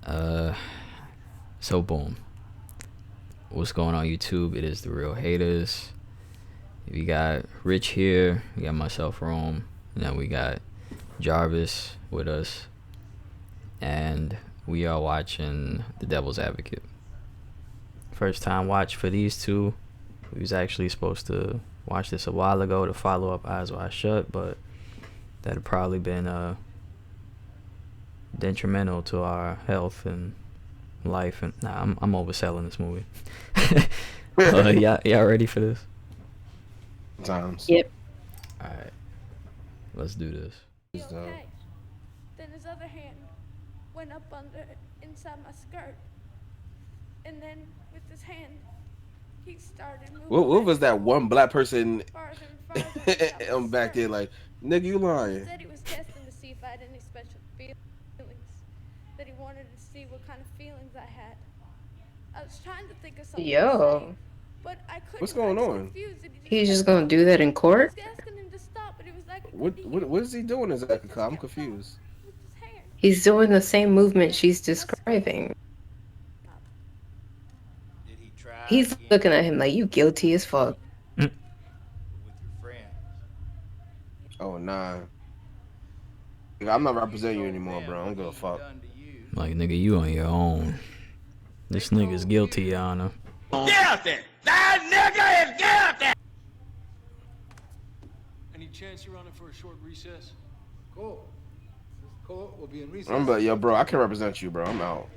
Uh, so boom. What's going on YouTube? It is the Real Haters. We got Rich here. We got myself, Rome. And then we got Jarvis with us. And we are watching The Devil's Advocate. First time watch for these two. We was actually supposed to watch this a while ago to follow up Eyes Wide Shut, but that had probably been detrimental to our health and life. And nah, I'm overselling this movie. Y'all ready for this? Times. Yep. All right, let's do this. Okay. Then his other hand went up inside my skirt, and then with his hand, he started moving. What was that one black person farther and farther inside my back skirt. there like, nigga, you lying? Said he was testing to see if I had any special feelings. That he wanted to see what kind of feelings I had. I was trying to think of something to Yo. say, but I couldn't. What's going I was on? confused, and He's kept just gonna going. do that in I court? was asking him to stop, but it was like What is he doing exactly? I'm confused. with his hand. He's doing the same movement she's describing. Did he try He's again looking at him like, you guilty as fuck. with your friends? Oh nah. Nigga, I'm not representing you anymore, bro. I don't give a fuck. Done to you. Like, nigga, you on your own. This nigga's guilty, Your Honor. Guilty! That nigga is guilty! Any chance you're running for a short recess? Cool. Cool. We'll be in recess. I'm yo, bro. I can represent you, bro. I'm out.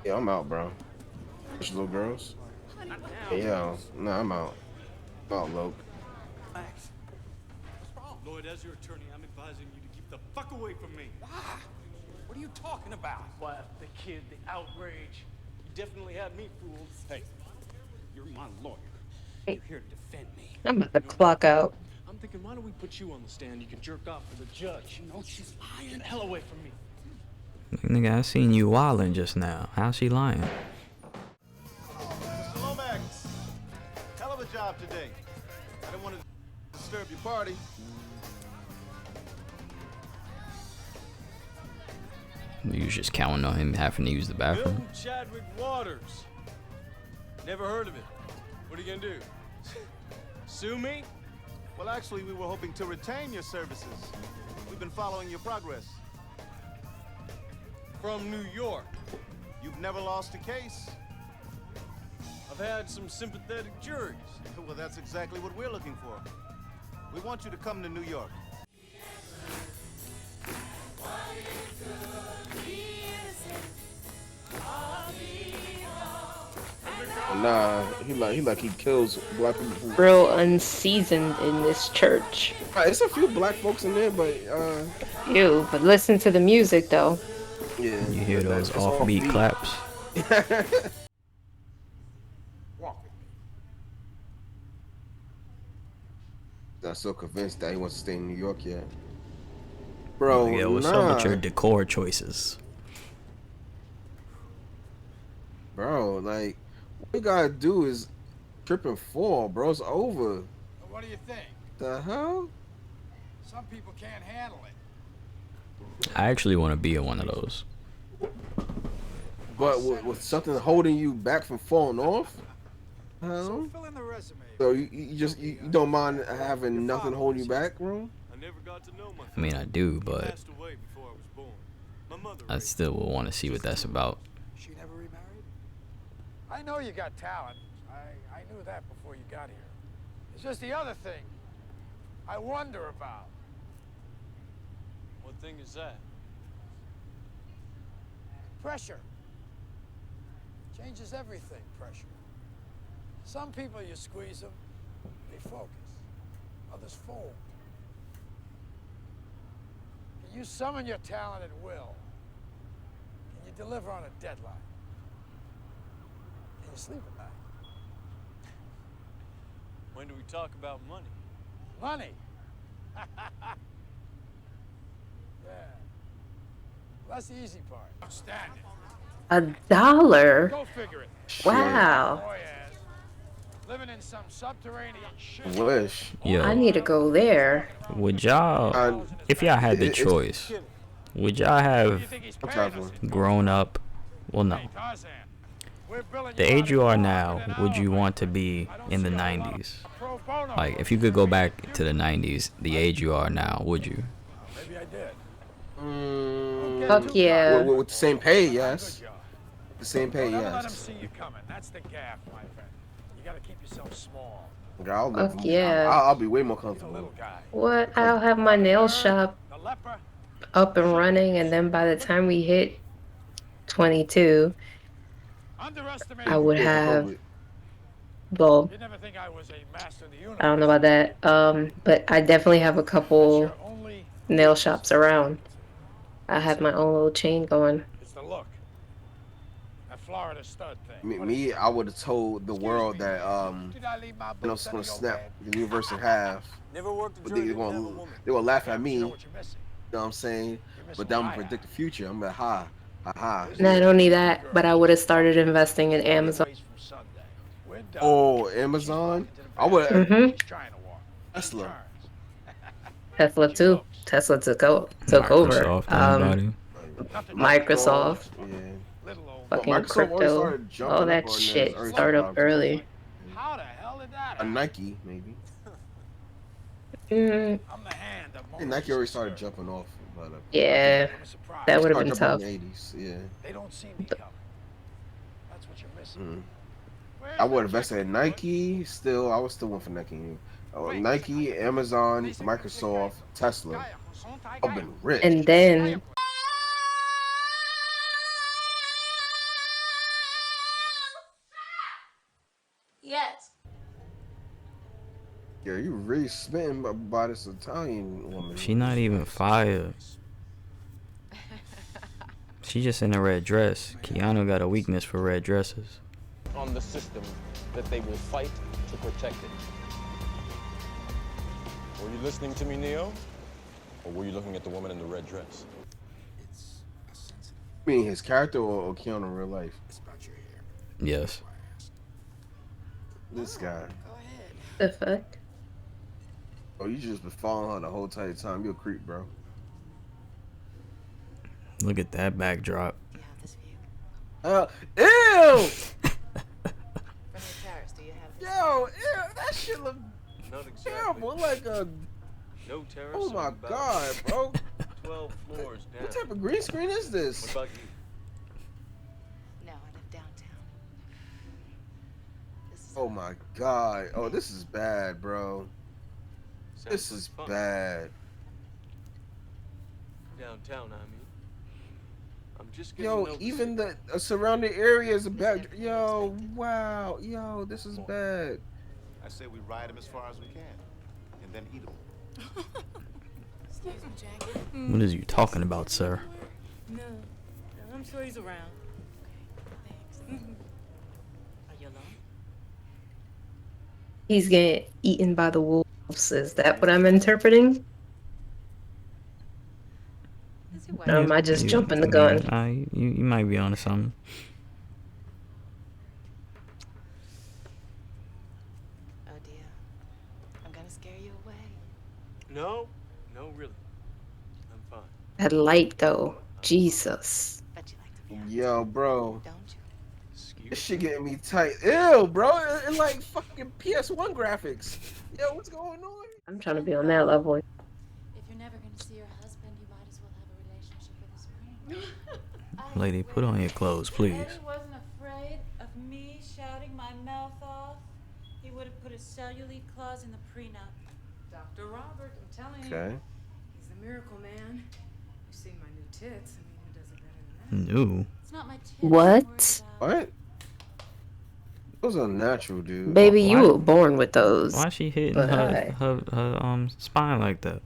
Yeah, I'm out, bro. Push little girls. Yeah, nah, I'm out. I'm out, Loke. Lloyd, as your attorney, I'm advising you to keep the fuck away from me. Why? What are you talking about? What? The kid, the outrage. You definitely had me fooled. Hey, you're my lawyer. Hey. You're here to defend me. I'm about to clock out. I'm thinking, why don't we put you on the stand? You can jerk off for the judge. You know she's Get lying. the hell away from me. Nigga, I seen you wildin' just now. How's she lying? Mr. Lomax, hell of a job today. I didn't want to disturb your party. You was just counting on him having to use the bathroom. Milton Chadwick Waters. Never heard of it. What are you gonna do? Sue me? Well, actually, we were hoping to retain your services. We've been following your progress. From New York. You've never lost a case. I've had some sympathetic juries. Well, that's exactly what we're looking for. We want you to come to New York. Nah, he like he kills black people. Real unseasoned in this church. It's a few black folks in there, but Ew, but listen to the music though. yeah. You hear those It's offbeat claps? Not so convinced that he wants to stay in New York yet. Bro, Yeah, what's nah. up with your decor choices? Bro, like, what we gotta do is trip and fall, bro. It's over. What do you think? The hell? Some people can't handle it. I actually want to be in one of those. But with something holding you back from falling off? Hell? Fill in the resume. So you don't mind having nothing holding you back, bro? I never got to know my I mean, I do, He but passed away before I was born. My mother I raised still will want to see what that's about. She never remarried? I know you got talent. I knew that before you got here. It's just the other thing I wonder about. What thing is that? Pressure. Changes everything, pressure. Some people, you squeeze them, they focus. Others fold. Can you summon your talent at will? Can you deliver on a deadline? Can you sleep at night? When do we talk about money? Money. Yeah. Well, that's the easy part. Outstanding. $1? Go figure it. Wow. Boy ass. Living in some subterranean shit. Wish. I Yo, need to go there. would y'all, if y'all had the It's- choice, Would y'all What do you have think he's I'm paying us traveling. in? grown up? Well, no. Hey, Tarzan, we're billing The you age out you in are 400 now, an would hour, you my want to friend. be I don't in the see a whole lot of 90s? pro bono Like, work if you could go for back to the 90s, the age you are now, would you? Maybe I did. Fuck Mm, yeah. with the same pay, Good yes. job. The same pay, Don't ever let him yes. see you coming. That's the gaff, my friend. You gotta keep yourself small. Okay, I'll live. Fuck yeah. I'll be way more You're the comfortable. little guy. What? Comfortable. I'll have my Got a nail nerd, shop the leper. up and running, and then by the time we hit 22, Underestimate I me. would Yeah, have, COVID. well, You never think I was a master of the universe. I don't know about that. But I definitely have a That's couple your only nail weakness. shops around. I have my own little chain going. It's the look. That Florida stud thing. What is Me, it? I would have told the Excuse world me, that man. Did I leave my boots gonna under your snap bed? the universe in half, Never worked a but joint, didn't have a woman. they gonna laugh Yeah, at but me. you know You what you're missing? know what I'm saying? You're missing But then I'm what gonna I predict the have. future. I'm like, ha, ha, ha. No, I don't need that, Girls. but I would have started Fucking investing in 40 Amazon. ways from Sunday. We're done. Oh, She's Amazon. walking to the I would bathroom. Mm-hmm. She's trying to walk. She Tesla. turns. Tesla She too. looks. Tesla took over. Microsoft, anybody? Nothing Microsoft, Yeah. little old Well, fucking Microsoft already crypto, started all jumping up that on this shit. early Start up 2000s. early. How the hell did that A happen? Nike, maybe. Mm, I'm the hand of I think Moses Nike already the started servant. jumping off, but yeah, I'm a surprise. that they would have started been jumping off tough. in the 80s. Yeah. They don't see me coming. That's what you're missing. Mm. Where's I the would have invested chicken, in boy? Nike. Still, I was still one for Nike. Wait, Nike, Amazon, Microsoft, Tesla. I've been rich. And then Yes. Yeah, you really smitten by this Italian woman. She not even fire. She just in a red dress. Keanu got a weakness for red dresses. On the system that they will fight to protect it. Were you listening to me, Neo? Or were you looking at the woman in the red dress? I mean, his character or Keanu in real life? Yes. This guy. the fuck? Oh, you just been following her the whole entire time. You a creep, bro. Look at that backdrop. You have this view. Ew! From your terrace, do you have this Yo, ew, that shit look Not exactly. terrible. Like a, No terrace. oh and my about god, bro. 12 floors down. What type of green screen is What this? about you? No, I live downtown. This is Oh my god. Oh, this is bad, bro. Sounds This is like fun. bad. Downtown, I mean. I'm just getting Yo, to know the even city. the surrounding area is bad. Yo, wow. Yo, this is bad. I say we ride him as far as we can, and then eat him. Excuse me, Jack. What is you talking about, sir? No, I'm sure he's around. Thanks. Are you alone? He's getting eaten by the wolves. Is that what I'm interpreting? Is your wife? Or am I just jumping the gun? You might be onto something. Oh dear. I'm gonna scare you away. No, really. I'm fine. That light though, Jesus. Bet you like to be honest, Yo, bro. don't you? This shit getting me tight. Ew, bro. It's like fucking PS1 graphics. Yo, what's going on? I'm trying to be on that level. If you're never going to see your husband, you might as well have a relationship with his brain. Lady, put on your clothes, please. Eddie wasn't afraid of me shouting my mouth off. He would have put a cellulite clause in the prenup. Dr. Robert, I'm telling Okay. you. He's the miracle man. You've seen my new tits. I mean, who does it better than that? No. It's not my tits What? I'm worried about. What? Those are natural, dude. Baby, you Why- were born with those. Why she hitting But her, her spine like that?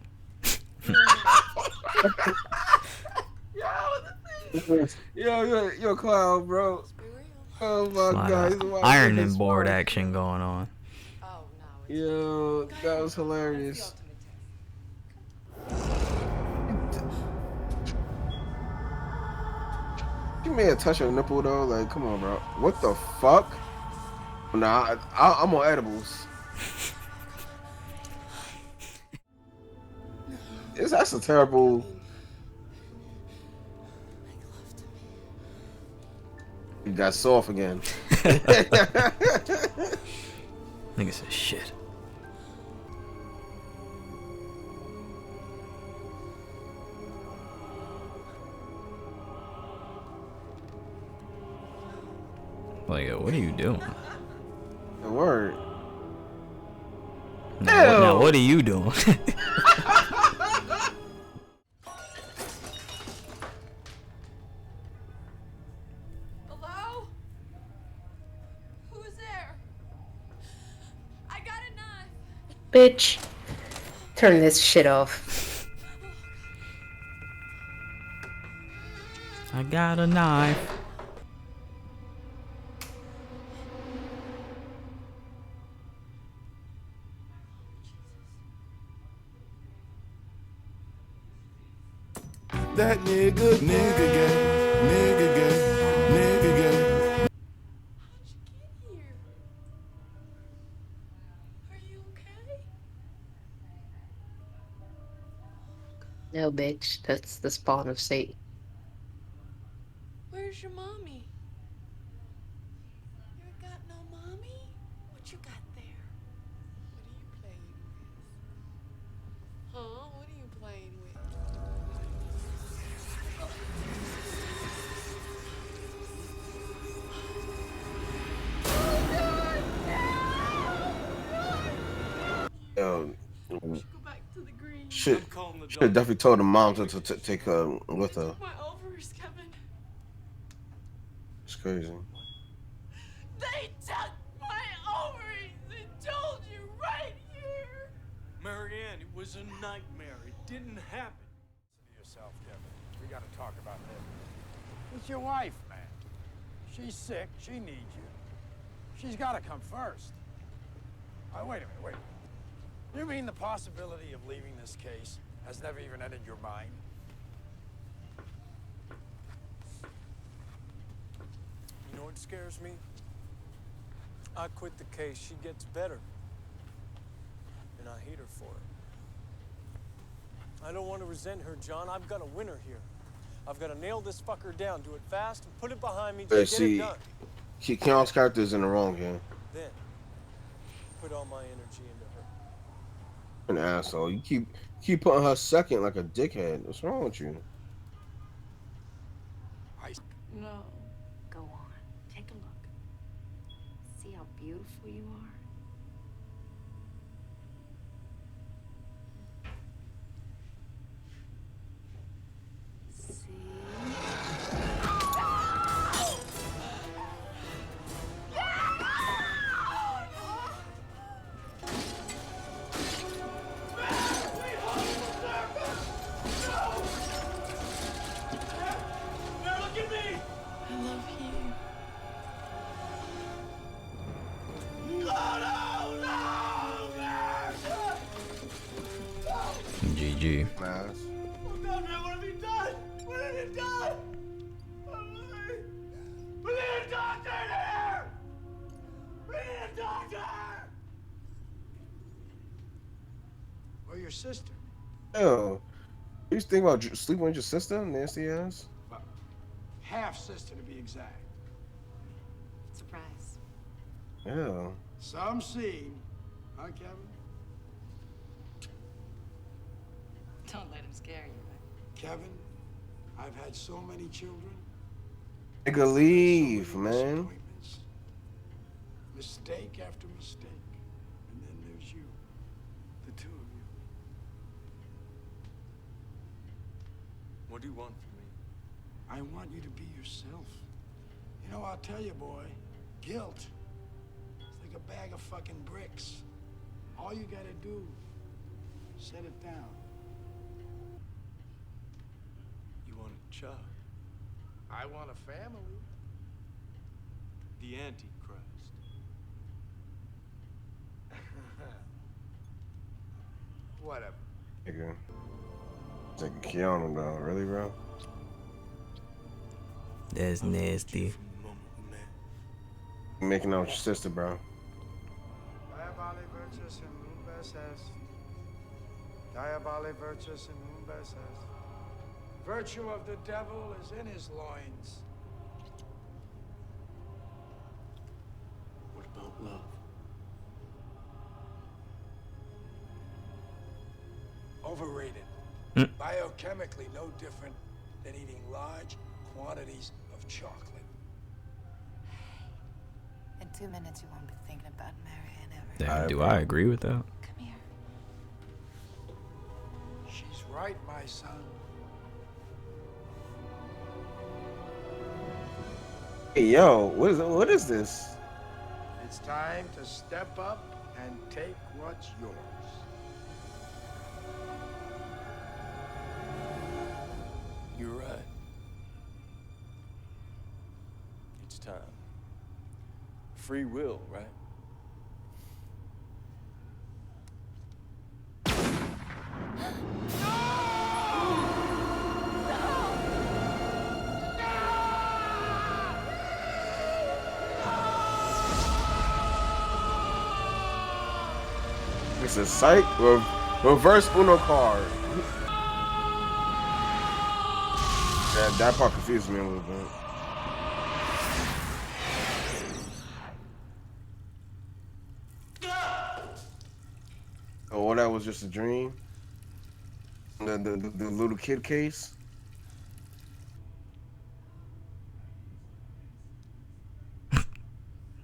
You're a clown, bro. Oh my Lot god. of he's wild ironing as board fuck. action going on. Oh, no. It's Yo, that was That's the hilarious. ultimate test. You made a touch of a nipple though. Like, come on, bro. What the fuck? Nah, I'm on edibles. That's a terrible. You got soft again. Nigga said shit. Like, yo, what are you doing? The word. Now what are you doing? Hello? Who's there? I got a knife. Bitch, turn this shit off. I got a knife. That nigga gay, nigga gay, nigga gay. How'd you get here? Are you okay? No, bitch, that's the spawn of Satan. Where's your mommy? You got no mommy? What you got there? What are you playing with? Huh? What are you playing with? Yo, Go back to the green. should have definitely told the mom to take her with her. My ovaries, Kevin. It's crazy. They took my ovaries and told you right here. Marianne, it was a nightmare. It didn't happen. Listen to yourself, Kevin. We gotta talk about this. It's your wife, man. She's sick. She needs you. She's gotta come first. Wait a minute, wait. You mean the possibility of leaving this case has never even entered your mind? You know what scares me? I quit the case, she gets better. And I hate her for it. I don't want to resent her, John. I've got a winner here. I've got to nail this fucker down, do it fast, and put it behind me, just get it done. Keon's character is in the wrong here. Then, put all my energy into her. An asshole. You keep putting her second like a dickhead. What's wrong with you? No. Go on, take a look. See how beautiful you are? GG. Nice. Or your sister. Yo, you think about sleeping with your sister, nasty ass? Half sister to be exact. Surprise. Yeah. Some scene. Huh, Kevin? Don't let him scare you. Kevin, I've had so many children. Nigga, leave, so many man. disappointments. Mistake after mistake. And then there's you. The two of you. What do you want from me? I want you to be yourself. You know, I'll tell you, boy, guilt is like a bag of fucking bricks. All you gotta do, set it down. You want a child? I want a family. The Antichrist. Whatever. Nigga. It's like Keanu though, really, bro? That's nasty. You making out with your sister, bro. Diabole virtus in umbes est. Diabole virtus in umbes est. Virtue of the devil is in his loins. about love. Overrated. Mm. Biochemically no different than eating large quantities of chocolate. In 2 minutes, you won't be thinking about Marianne ever. Damn, do I agree with that? Come here. She's right, my son. Hey, yo, what is this? It's time to step up and take what's yours. You're right. It's time. Free will, right? It's a psych reverse Uno card. Yeah, that part confused me a little bit. Oh, that was just a dream. The little kid case.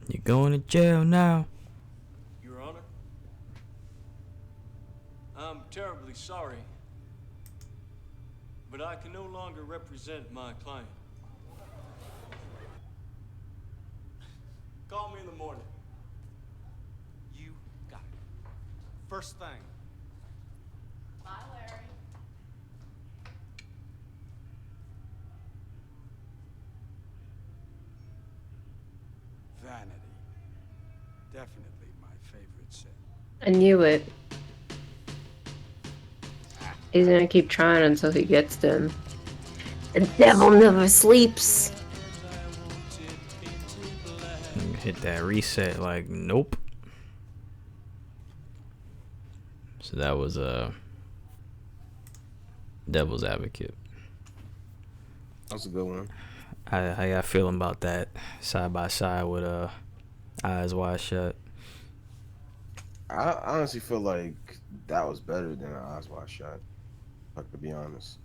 You're going to jail now. Your Honor, I'm terribly sorry, but I can no longer represent my client. Call me in the morning. You got it. First thing. Bye, Larry. Vanity. Definitely my favorite sin. I knew it. He's gonna keep trying until he gets them. The devil never sleeps. Hit that reset like nope. So that was Devil's Advocate. That's a good one. How y'all feeling about that side by side with Eyes Wide Shut? I honestly feel like that was better than Eyes Wide Shut. If I could be honest.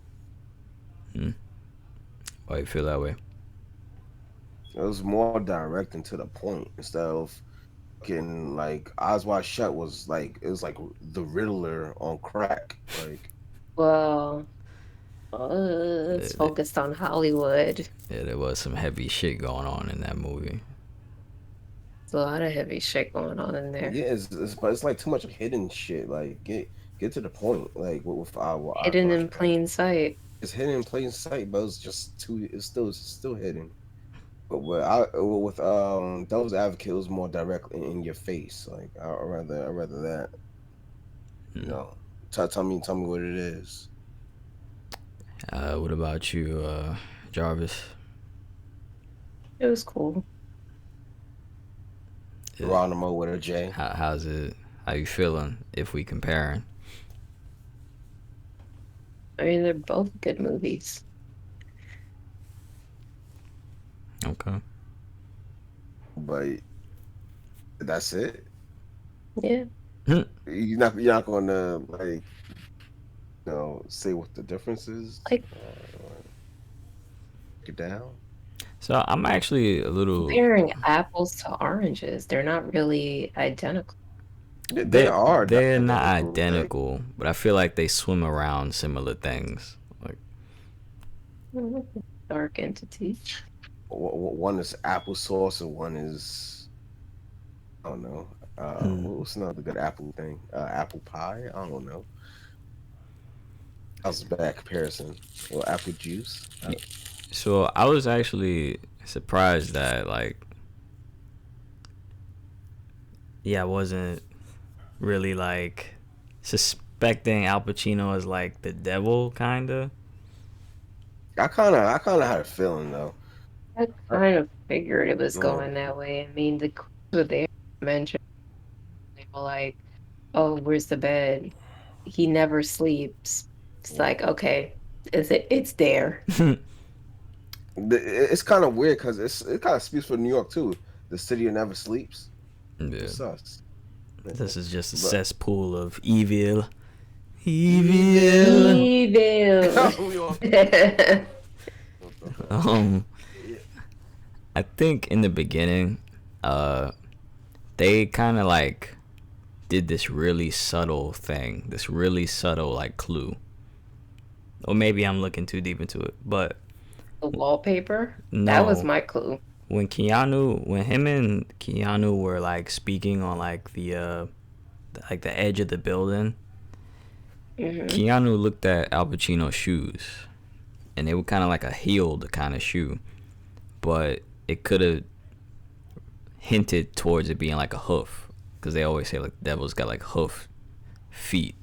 Why you feel that way? It was more direct and to the point instead of getting like Eyes Wide Shut was like it was like the Riddler on crack. Like, Well, it's focused on Hollywood. Yeah, there was some heavy shit going on in that movie. There's a lot of heavy shit going on in there. yeah, but it's like too much hidden shit. Like, get to the point. Like with Hidden in plain sight. It's hidden in plain sight, but it's just too. It's still hidden. But with Devil's Advocate, it was more direct in your face. Like I rather that. You know, tell me what it is. What about you, Jarvis? It was cool. Geronimo with a J. How's it? How you feeling if we comparing? I mean, they're both good movies. Okay. But that's it. Yeah. You're not gonna like, say what the difference is. Like, get down. So I'm actually a little comparing apples to oranges. They're not really identical. They are. They're not identical, but I feel like they swim around similar things. Like Dark entities. One is applesauce and one is, I don't know. What's another good apple thing? Apple pie? I don't know. That was a bad comparison. Well, apple juice. So I was actually surprised that I wasn't really like suspecting Al Pacino as like the devil, kinda. I kind of had a feeling though. I kind of figured it was going that way. I mean, the clues were there mentioned. They were like, "Oh, where's the bed? He never sleeps." It's like, okay, it's there. It's kind of weird because it kind of speaks for New York too. The city that never sleeps. Yeah. It's sus. This is just a But- cesspool of evil. Evil. Evil. I think in the beginning, they kind of like did this really subtle thing, this really subtle like clue. Or maybe I'm looking too deep into it, but The wallpaper? no. That was my clue. When him and Keanu were like speaking on like the edge of the building, Keanu looked at Al Pacino's shoes, and they were kind of like a heeled kind of shoe, but it could have hinted towards it being like a hoof, because they always say like the devil's got like hoof feet.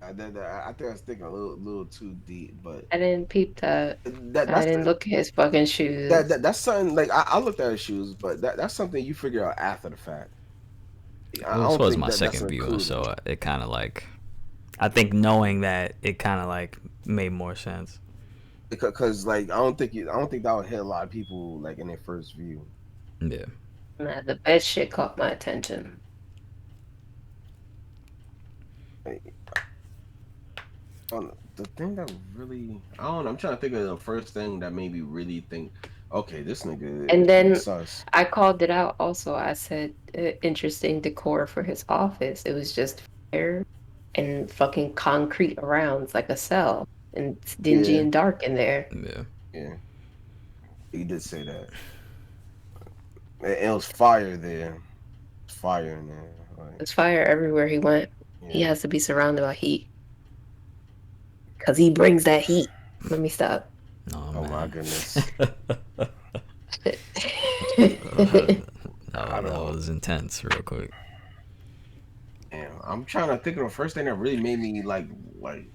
I think I was thinking a little too deep, but I didn't peep that. that's I didn't look at his fucking shoes. that's something like I looked at his shoes, but that's something you figure out after the fact. I Well, this don't was think my that's second viewing, included. so it kind of like, I think knowing that, it kind of like made more sense. Because like I don't think that would hit a lot of people like in their first view. Yeah. Nah, the bed shit caught my attention. The thing that really I don't know, I'm trying to think of the first thing that made me really think, okay, this nigga And is then sus. I called it out also. I said interesting decor for his office. It was just fire and fucking concrete around. It's like a cell. And it's dingy and dark in there. Yeah. He did say that. It was fire there. Fire in there. Like, There's fire everywhere he went. He Yeah. has to be surrounded by heat. Because he brings that heat. Let me stop. Oh my goodness. That was intense, real quick. Damn, I'm trying to think of the first thing that really made me like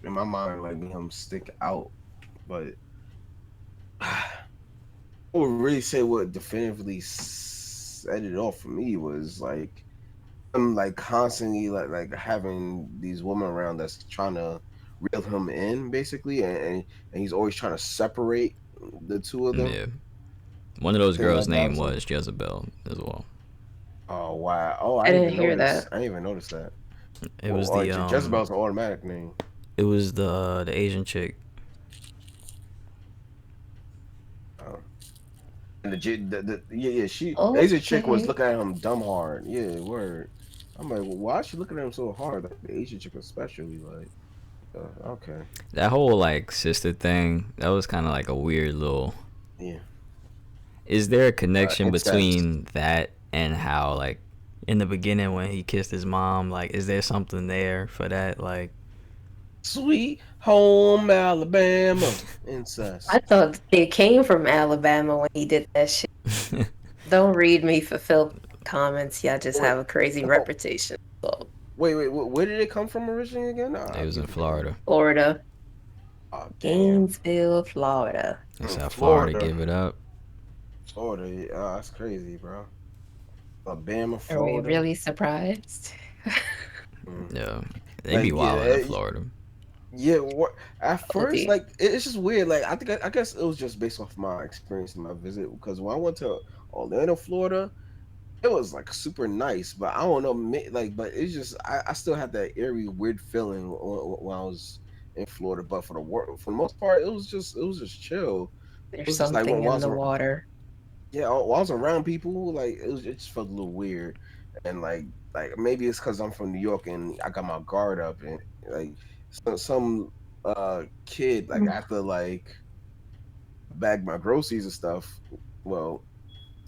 in my mind like made him stick out, but I would really say what definitively set it off for me was like him like constantly like having these women around that's trying to reel him in basically, and he's always trying to separate the two of them. Yeah. One of those Think girls' that name was was Jezebel as well. Oh wow! Oh, I didn't hear that. I didn't even notice that. It was Jezebel's an automatic name. It was the Asian chick. And she the Asian chick was looking at him dumb hard. Yeah, word. I'm like, well, why is she looking at him so hard? Like the Asian chick especially, like, okay. That whole like sister thing, that was kind of like a weird little. Yeah. Is there a connection incest. between that and how like in the beginning when he kissed his mom? Like, is there something there for that? Like, Sweet home Alabama incest. I thought it came from Alabama when he did that shit. Don't read me for filth comments. Y'all just have a crazy reputation. So. Wait, where did it come from originally again? It was in Florida. Florida. Oh, Gainesville, Florida. That's how Florida give it up. Florida, that's crazy, bro. Alabama, Are Florida. we really surprised? Yeah, they be wild in Florida. Yeah, at first, like it's just weird. Like I guess it was just based off my experience in my visit because when I went to Orlando, Florida, it was like super nice. But I don't know, like, but it's just I still had that eerie, weird feeling when I was in Florida. But for the most part, it was just chill. There's something in the water. Yeah, while I was around people, like it just felt a little weird, and like maybe it's because I'm from New York and I got my guard up, and like some kid like after like bagged my groceries and stuff. Well,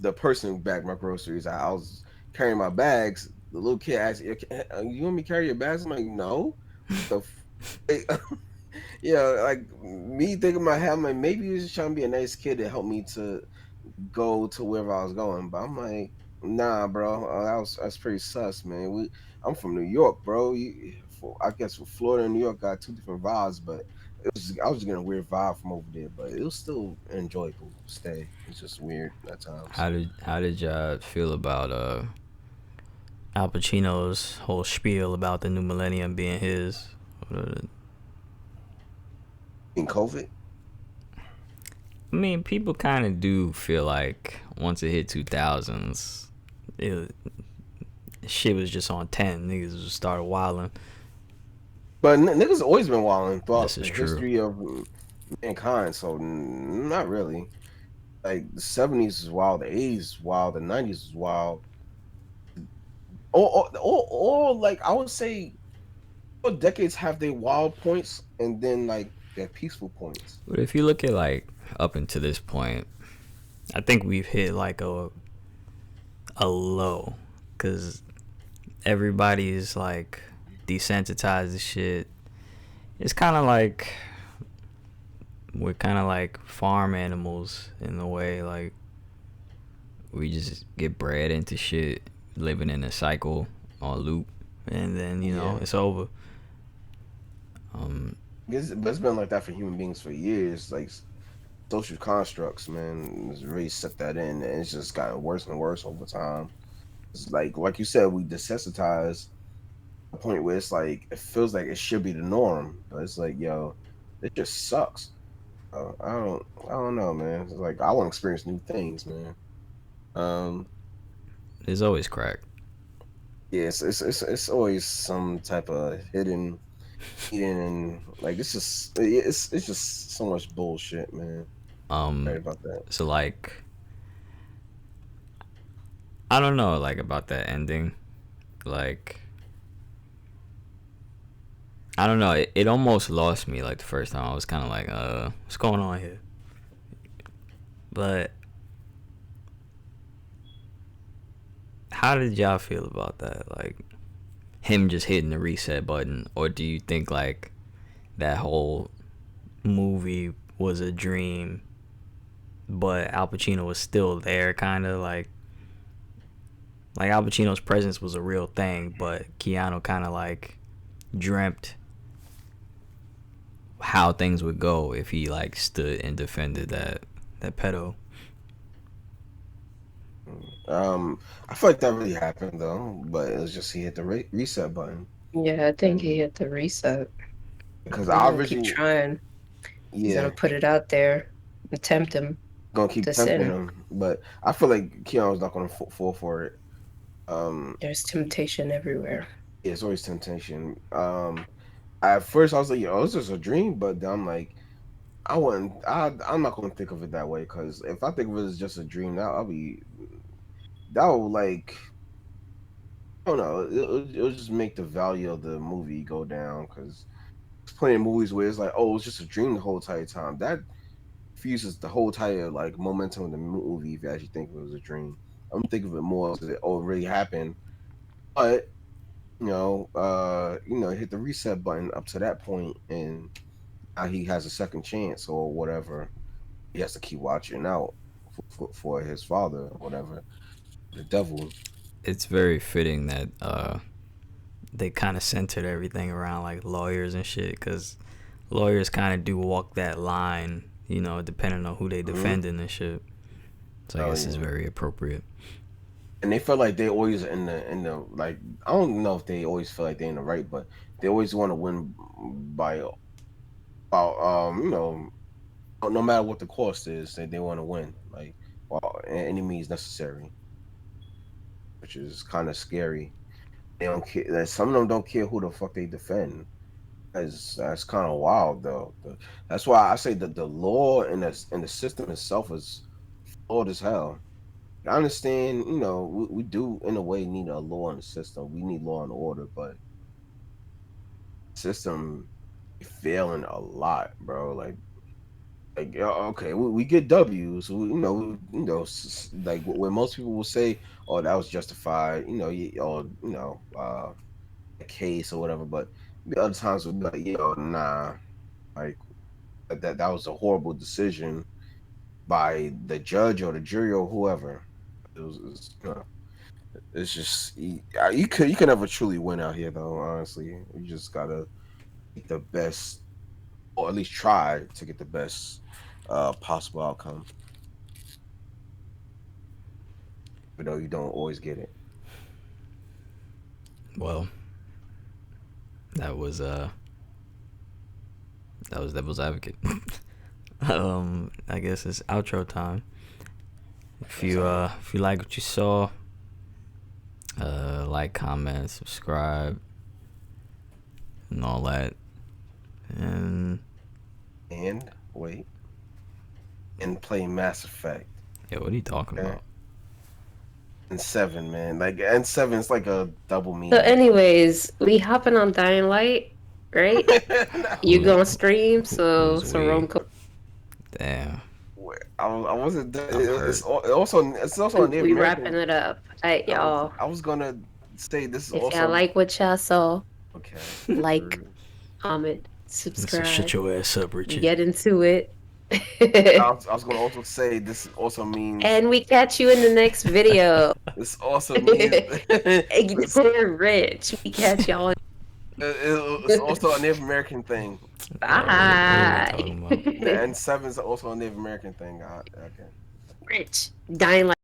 the person who bagged my groceries, I was carrying my bags. The little kid asked, "You want me to carry your bags?" I'm like, "No." Yeah, like me thinking in my head, I'm like, maybe he was just trying to be a nice kid to help me to go to wherever I was going, but I'm like, nah, bro, that's pretty sus, man. I'm from New York, bro. I guess Florida and New York got two different vibes, but I was getting a weird vibe from over there, but it was still an enjoyable stay. It's just weird at times. How did y'all feel about Al Pacino's whole spiel about the new millennium being his? In COVID? I mean, people kind of do feel like once it hit 2000s, shit was just on 10. Niggas just started wilding. But niggas always been wilding This throughout is the true. history of mankind, so not really. Like the 70s is wild, the 80s is wild, the 90s is wild. Or like I would say all decades have their wild points and then like their peaceful points. But if you look at like up until this point, I think we've hit like a low, because everybody's like desensitized to shit. It's kind of like we're kind of like farm animals in a way. Like we just get bred into shit, living in a cycle on loop, and then you know it's over. But it's been like that for human beings for years. Like social constructs, man, has really set that in, and it's just gotten worse and worse over time. It's like you said, we desensitize a point where it's like it feels like it should be the norm, but it's like, yo, it just sucks. I don't know, man. It's like I want to experience new things, man. There's always crack. Yeah, it's always some type of hidden eating, and like it's just so much bullshit, man. Right about that. So like, I don't know, like about that ending, like. I don't know. It almost lost me like the first time. I was kind of like, what's going on here? But how did y'all feel about that? Like him just hitting the reset button, or do you think like that whole movie was a dream, but Al Pacino was still there, kind of like Al Pacino's presence was a real thing, but Keanu kind of like dreamt how things would go if he like stood and defended that pedo. I feel like that really happened though, but it was just he hit the reset button. Yeah, I think he hit the reset. Because He's our gonna keep visual, trying. He's gonna put it out there and tempt him gonna keep to tempting sin. him, but I feel like Keanu's not gonna fall for it. There's temptation everywhere. Yeah, it's always temptation. At first I was like, "Yo, it's just a dream," but then I'm like, I wouldn't. I'm not gonna think of it that way because if I think of it as just a dream, that will like, I don't know. It'll just make the value of the movie go down because it's plenty of movies where it's like, oh, it's just a dream the whole entire time. That fuses the whole entire like momentum of the movie if you actually think it was a dream. I'm thinking of it more as oh, it really happened, but hit the reset button up to that point, and now he has a second chance or whatever. He has to keep watching out for his father or whatever, the devil. It's very fitting that they kind of centered everything around like lawyers and shit, because lawyers kind of do walk that line, you know, depending on who they defending and shit. So I guess it's very appropriate. And they feel like they always in the like, I don't know if they always feel like they're in the right, but they always want to win by no matter what the cost is, they want to win like any means necessary, which is kind of scary. They don't care. Some of them don't care who the fuck they defend. That's kind of wild though. That's why I say that the law and the system itself is flawed as hell. I understand, we do in a way need a law and a system. We need law and order, but system failing a lot, bro. Okay, we get W's. Like when most people will say, "Oh, that was justified," a case or whatever. But the other times we'll be like, "Yo, nah, like that was a horrible decision by the judge or the jury or whoever." It's just you can never truly win out here, though. Honestly, you just gotta get the best, or at least try to get the best possible outcome, even though you don't always get it. Well, that was Devil's Advocate. I guess it's outro time. If you like what you saw, like, comment, subscribe, and all that. And wait. And play Mass Effect. Yeah, what are you talking about? And 7, man. Like, and 7 is like a double meaning. So, anyways, we hopping on Dying Light, right? You gonna stream, so Rome. Damn. I wasn't. It's also a Native We American. wrapping it up. Alright, y'all. I was gonna say this is If also. y'all like what y'all saw, okay, like, comment, subscribe. So shut your ass up, Richie. Get into it. I was gonna also say this also means. And we catch you in the next video. This also means. Ignore Rich. We catch y'all. It's also a Native American thing. Bye. And 7 is also a Native American thing. Okay. Rich. Dying Light.